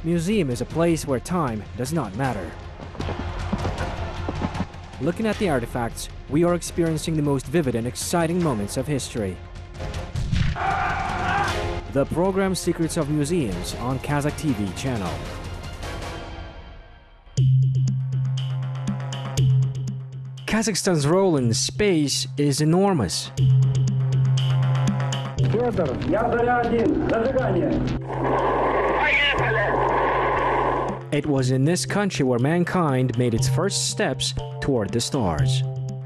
Museum is a place where time does not matter. Looking at the artifacts, we are experiencing the most vivid and exciting moments of history. The program Secrets of Museums on Kazakh TV channel. Kazakhstan's role in space is enormous. It was in this country where mankind made its first steps toward the stars.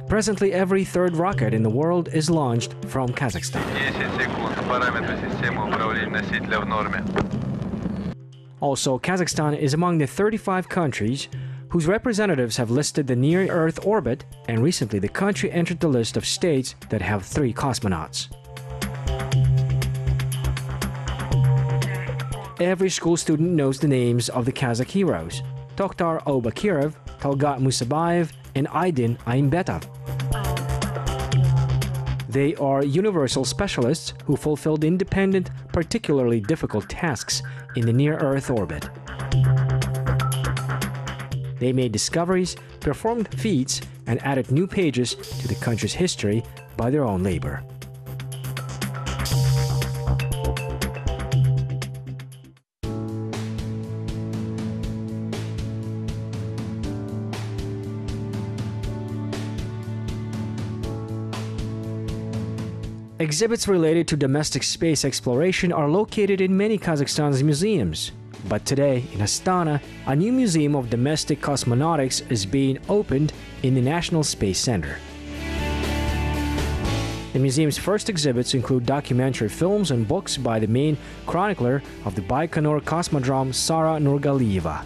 Presently, every third rocket in the world is launched from Kazakhstan. Also, Kazakhstan is among the 35 countries whose representatives have listed the near-Earth orbit, and recently the country entered the list of states that have 3 cosmonauts. Every school student knows the names of the Kazakh heroes: Tokhtar Obakirov, Talgat Musabayev, and Aydin Aimbetov. They are universal specialists who fulfilled independent, particularly difficult tasks in the near-Earth orbit. They made discoveries, performed feats, and added new pages to the country's history by their own labor. Exhibits related to domestic space exploration are located in many Kazakhstan's museums. But today, in Astana, a new museum of domestic cosmonautics is being opened in the National Space Center. The museum's first exhibits include documentary films and books by the main chronicler of the Baikonur cosmodrome, Sara Nurgaliyeva.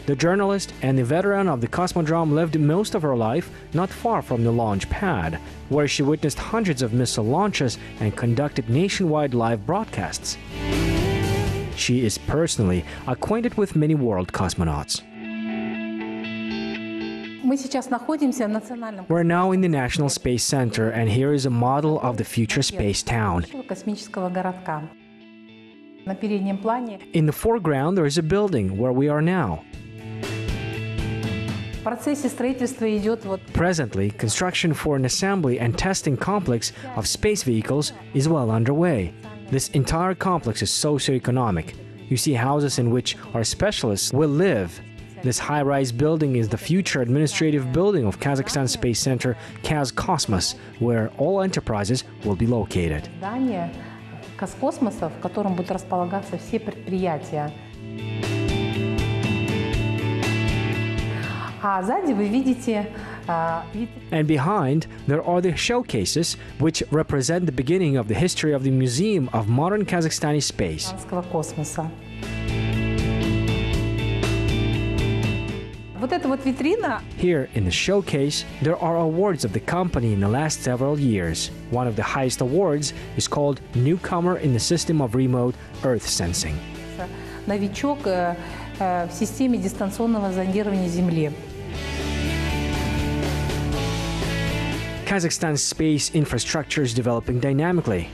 The journalist and the veteran of the cosmodrome lived most of her life not far from the launch pad, where she witnessed hundreds of missile launches and conducted nationwide live broadcasts. She is personally acquainted with many world cosmonauts. We're now in the National Space Center, and here is a model of the future space town. In the foreground, there is a building where we are now. Presently, construction for an assembly and testing complex of space vehicles is well underway. This entire complex is socio-economic. You see houses in which our specialists will live. This high-rise building is the future administrative building of Kazakhstan Space Center, Kazakh Cosmos, where all enterprises will be located. And behind, there are the showcases, which represent the beginning of the history of the Museum of Modern Kazakhstani Space. Here in the showcase, there are awards of the company in the last several years. One of the highest awards is called Newcomer in the System of Remote Earth Sensing. Новичок в системе дистанционного зондирования Земли. Kazakhstan's space infrastructure is developing dynamically.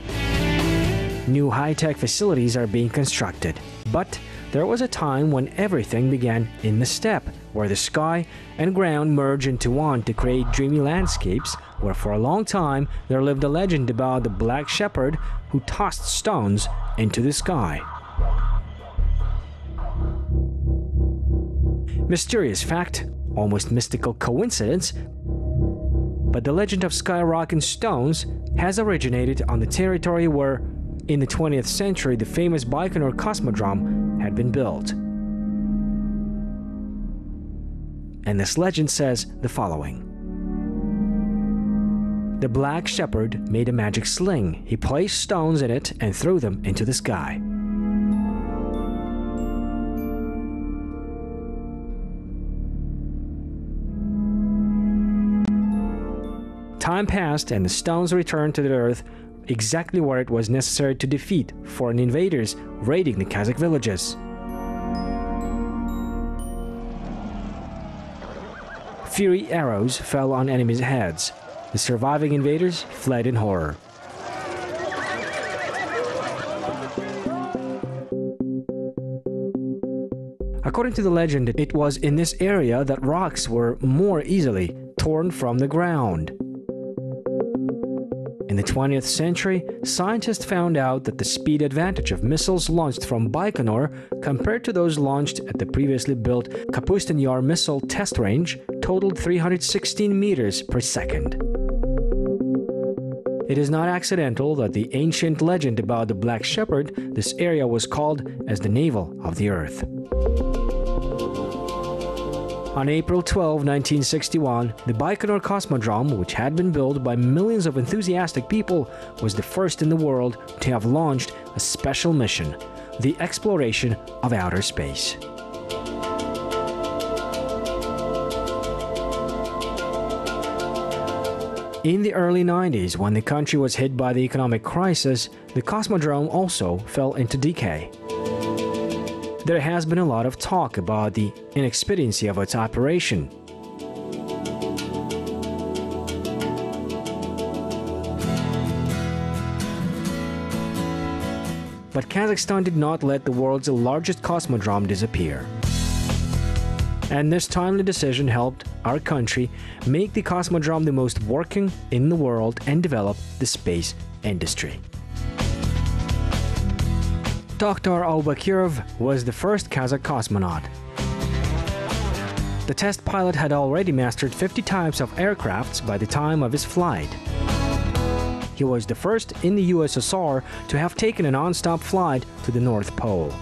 New high-tech facilities are being constructed. But there was a time when everything began in the steppe, where the sky and ground merge into one to create dreamy landscapes, where for a long time there lived a legend about the black shepherd who tossed stones into the sky. Mysterious fact, almost mystical coincidence, but the legend of sky rock and stones has originated on the territory where, in the 20th century, the famous Baikonur cosmodrome had been built. And this legend says the following. The black shepherd made a magic sling. He placed stones in it and threw them into the sky. Time passed and the stones returned to the earth exactly where it was necessary to defeat foreign invaders raiding the Kazakh villages. Fiery arrows fell on enemies' heads. The surviving invaders fled in horror. According to the legend, it was in this area that rocks were more easily torn from the ground. In the 20th century, scientists found out that the speed advantage of missiles launched from Baikonur compared to those launched at the previously built Kapustin Yar missile test range totaled 316 meters per second. It is not accidental that the ancient legend about the Black Shepherd, this area was called as the navel of the Earth. On April 12, 1961, the Baikonur cosmodrome, which had been built by millions of enthusiastic people, was the first in the world to have launched a special mission, the exploration of outer space. In the early 90s, when the country was hit by the economic crisis, the cosmodrome also fell into decay. There has been a lot of talk about the inexpediency of its operation. But Kazakhstan did not let the world's largest cosmodrome disappear. And this timely decision helped our country make the cosmodrome the most working in the world and develop the space industry. Dr. Aubakirov was the first Kazakh cosmonaut. The test pilot had already mastered 50 types of aircrafts by the time of his flight. He was the first in the USSR to have taken a non-stop flight to the North Pole.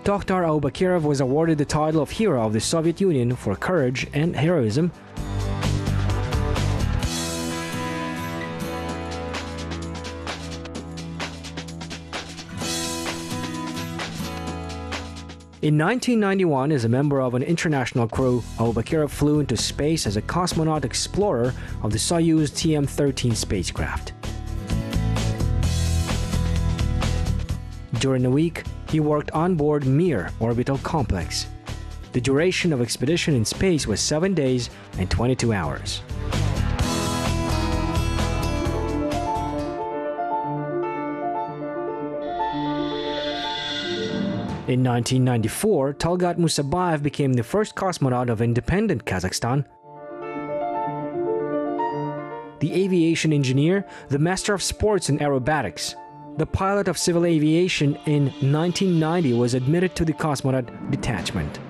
Dr. Aubakirov was awarded the title of Hero of the Soviet Union for courage and heroism. In 1991, as a member of an international crew, Aubakirov flew into space as a cosmonaut explorer of the Soyuz TM-13 spacecraft. During a week, he worked on board Mir orbital complex. The duration of expedition in space was 7 days and 22 hours. In 1994, Talgat Musabayev became the first cosmonaut of independent Kazakhstan. The aviation engineer, the master of sports and aerobatics, the pilot of civil aviation in 1990 was admitted to the cosmonaut detachment.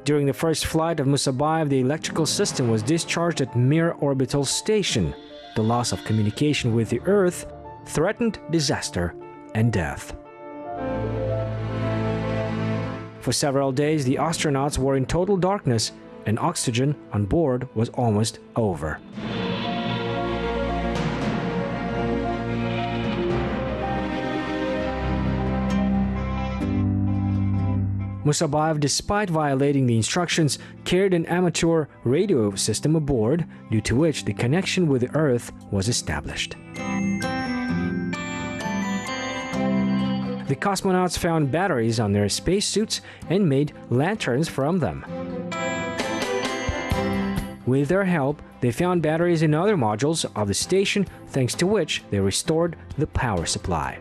During the first flight of Musabayev, the electrical system was discharged at Mir orbital station. The loss of communication with the Earth threatened disaster and death. For several days, the astronauts were in total darkness, and oxygen on board was almost over. Musabayev, despite violating the instructions, carried an amateur radio system aboard, due to which the connection with the Earth was established. The cosmonauts found batteries on their spacesuits and made lanterns from them. With their help, they found batteries in other modules of the station, thanks to which they restored the power supply.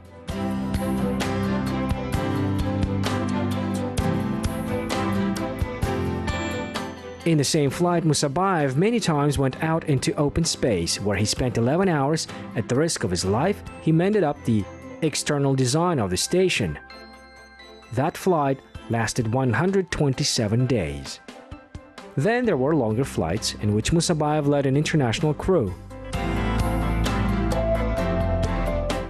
In the same flight, Musabayev many times went out into open space, where he spent 11 hours. At the risk of his life, he mended up the external design of the station. That flight lasted 127 days. Then there were longer flights in which Musabayev led an international crew.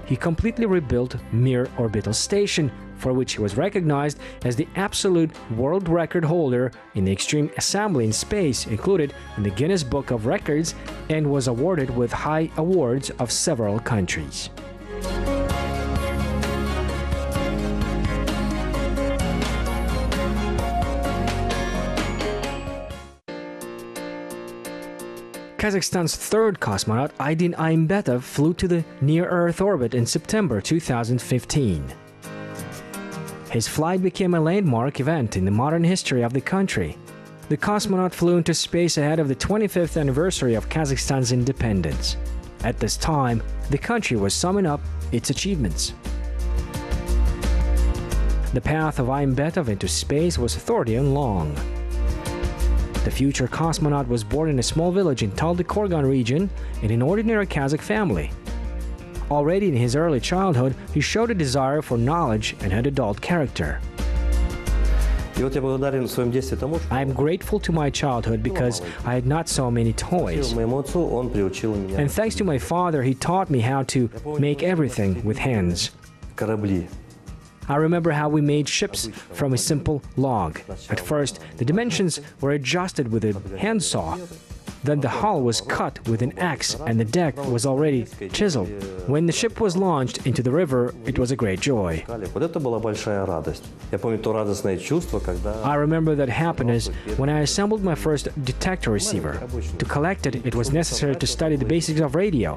He completely rebuilt Mir orbital station, for which he was recognized as the absolute world record holder in the extreme assembly in space, included in the Guinness Book of Records, and was awarded with high awards of several countries. Kazakhstan's third cosmonaut, Aydin Aimbetov, flew to the near-Earth orbit in September 2015. His flight became a landmark event in the modern history of the country. The cosmonaut flew into space ahead of the 25th anniversary of Kazakhstan's independence. At this time, the country was summing up its achievements. The path of Aimbetov into space was 30 and long. The future cosmonaut was born in a small village in Taldykorgan region in an ordinary Kazakh family. Already in his early childhood, he showed a desire for knowledge and had adult character. I am grateful to my childhood because I had not so many toys. And thanks to my father, he taught me how to make everything with hands. I remember how we made ships from a simple log. At first, the dimensions were adjusted with a handsaw. Then the hull was cut with an axe and the deck was already chiseled. When the ship was launched into the river, it was a great joy. I remember that happiness when I assembled my first detector receiver. To collect it, it was necessary to study the basics of radio.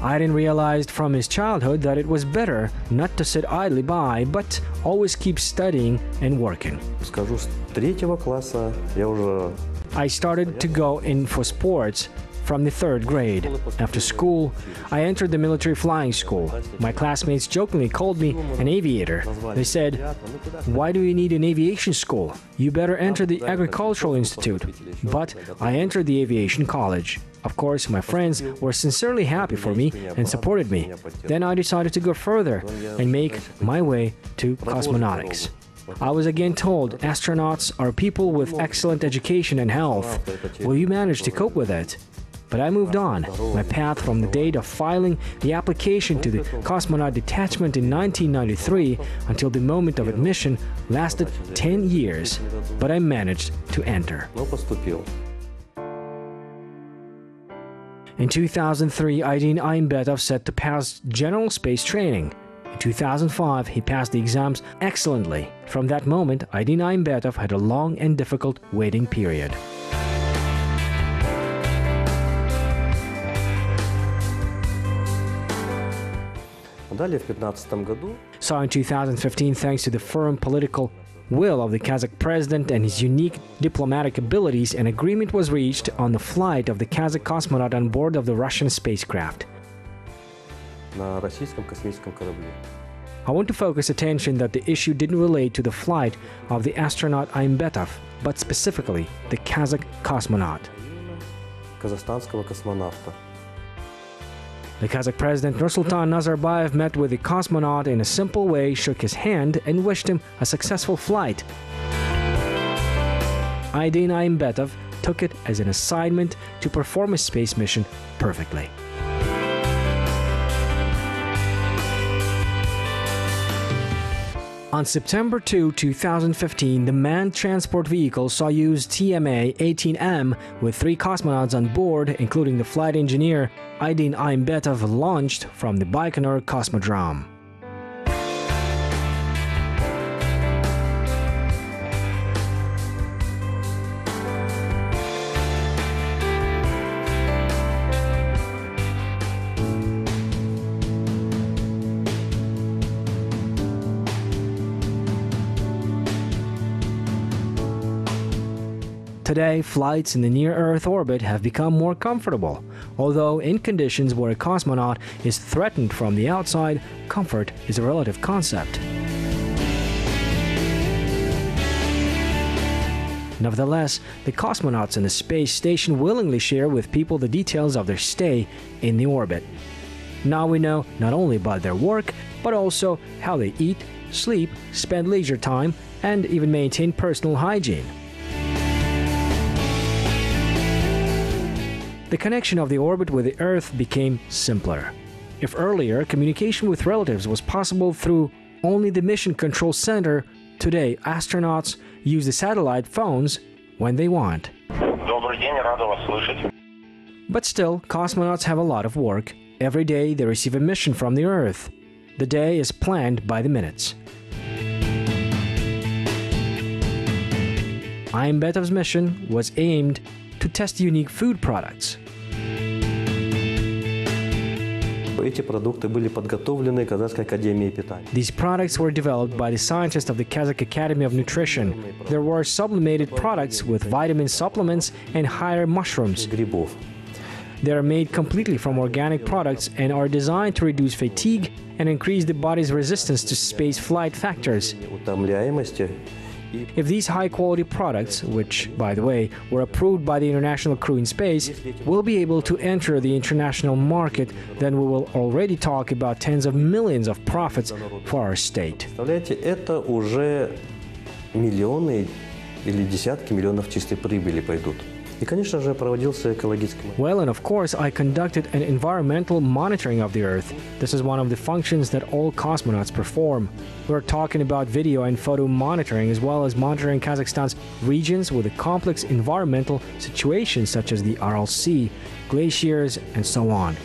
Aydin realized from his childhood that it was better not to sit idly by, but always keep studying and working. I started to go in for sports from the 3rd grade. After school, I entered the military flying school. My classmates jokingly called me an aviator. They said, "Why do you need an aviation school? You better enter the agricultural institute." But I entered the aviation college. Of course, my friends were sincerely happy for me and supported me. Then I decided to go further and make my way to cosmonautics. I was again told astronauts are people with excellent education and health. Will you manage to cope with it? But I moved on. My path from the date of filing the application to the cosmonaut detachment in 1993 until the moment of admission lasted 10 years, but I managed to enter. In 2003, Aydin Aimbetov set to pass general space training. In 2005, he passed the exams excellently. From that moment, Aydin Aimbetov had a long and difficult waiting period. So in 2015, thanks to the firm political will of the Kazakh president and his unique diplomatic abilities, an agreement was reached on the flight of the Kazakh cosmonaut on board of the Russian spacecraft. I want to focus attention that the issue didn't relate to the flight of the astronaut Aimbetov, but specifically the Kazakh cosmonaut. The Kazakh president Nursultan Nazarbayev met with the cosmonaut in a simple way, shook his hand, and wished him a successful flight. Aydin Aimbetov took it as an assignment to perform a space mission perfectly. On September 2, 2015, the manned transport vehicle Soyuz TMA-18M with 3 cosmonauts on board, including the flight engineer Aydin Aimbetov, launched from the Baikonur cosmodrome. Today, flights in the near-Earth orbit have become more comfortable. Although in conditions where a cosmonaut is threatened from the outside, comfort is a relative concept. Nevertheless, the cosmonauts in the space station willingly share with people the details of their stay in the orbit. Now we know not only about their work, but also how they eat, sleep, spend leisure time, and even maintain personal hygiene. The connection of the orbit with the Earth became simpler. If earlier communication with relatives was possible through only the Mission Control Center, today astronauts use the satellite phones when they want. But still, cosmonauts have a lot of work. Every day they receive a mission from the Earth. The day is planned by the minutes. Aimbetov's mission was aimed to test unique food products. These products were developed by the scientists of the Kazakh Academy of Nutrition. There were sublimated products with vitamin supplements and higher mushrooms. They are made completely from organic products and are designed to reduce fatigue and increase the body's resistance to space flight factors. If these high-quality products, which, by the way, were approved by the International Crew in Space, will be able to enter the international market, then we will already talk about tens of millions of profits for our state. Это уже миллионы или десятки миллионов чистой прибыли пойдут. И, конечно же, проводился экологический мониторинг. Well, and of course, I conducted an environmental monitoring of the Earth. This is one of the functions that all cosmonauts perform. We're talking about video and photo monitoring, as well as monitoring Kazakhstan's regions with a complex environmental situations such as the Aral Sea, glaciers, and so on.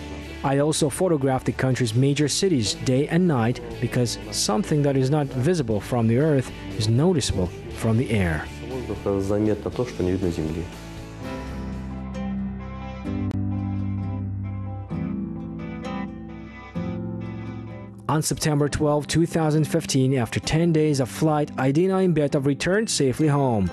I also photographed the country's major cities day and night because something that is not visible from the Earth is noticeable from the air. Заметно то, что не видно Земли. On September 12, 2015, after 10 days of flight, Aidina Imbetov returned safely home.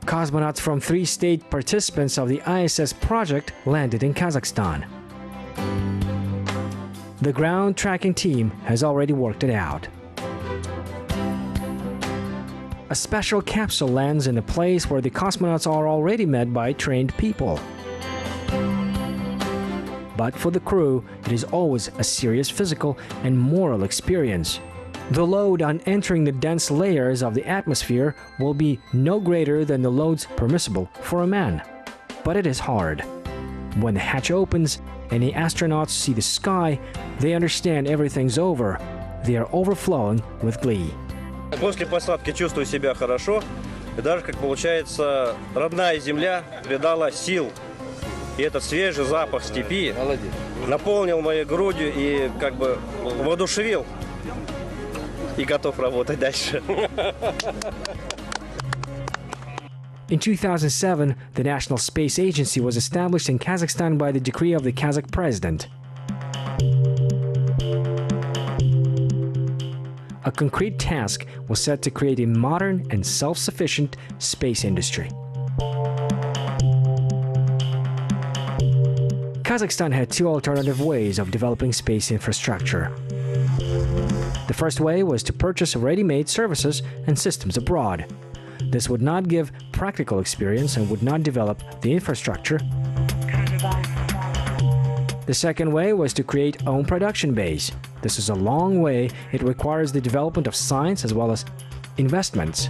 Cosmonauts from 3 state participants of the ISS project landed in Kazakhstan. The ground tracking team has already worked it out. A special capsule lands in a place where the cosmonauts are already met by trained people. But for the crew, it is always a serious physical and moral experience. The load on entering the dense layers of the atmosphere will be no greater than the loads permissible for a man. But it is hard. When the hatch opens and the astronauts see the sky, they understand everything's over. They are overflowing with glee. После посадки чувствую себя хорошо, и даже, как получается, родная земля придала сил. И этот свежий запах степи наполнил мои груди и как бы воодушевил. И готов работать дальше. In 2007, the National Space Agency was established in Kazakhstan by the decree of the Kazakh president. A concrete task was set to create a modern and self-sufficient space industry. Kazakhstan had 2 alternative ways of developing space infrastructure. The first way was to purchase ready-made services and systems abroad. This would not give practical experience and would not develop the infrastructure. The second way was to create own production base. This is a long way. It requires the development of science as well as investments.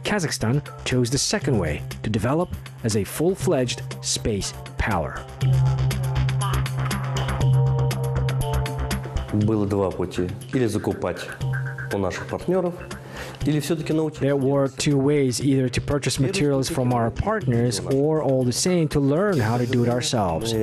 Kazakhstan chose the second way, to develop as a full-fledged space power. Было 2 пути. Или закупать у наших партнеров, или все-таки научиться. There were 2 ways, either to purchase materials from our partners or, all the same, to learn how to do it ourselves.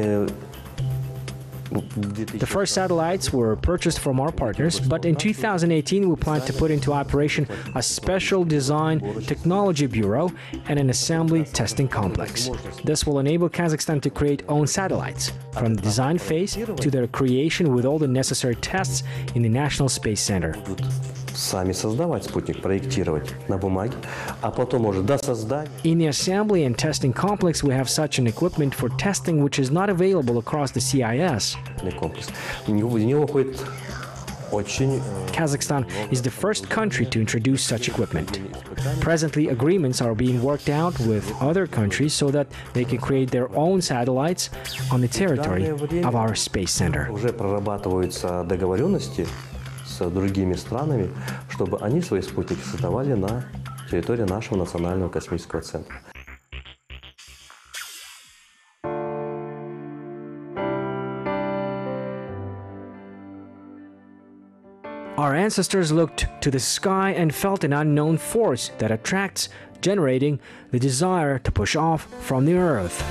The first satellites were purchased from our partners, but in 2018 we plan to put into operation a special design technology bureau and an assembly testing complex. This will enable Kazakhstan to create own satellites, from the design phase to their creation with all the necessary tests in the National Space Center. Сами создавать спутник, проектировать на бумаге, а потом уже до создания. In the assembly and testing complex, we have such an equipment for testing which is not available across the CIS. Kazakhstan is the first country to introduce such equipment. Presently, agreements are being worked out with other countries so that they can create their own satellites on the territory of our space center. Уже прорабатываются договоренности с другими странами, чтобы они свои спутники создавали на территории нашего национального космического центра. Our ancestors looked to the sky and felt an unknown force that attracts, generating the desire to push off from the Earth.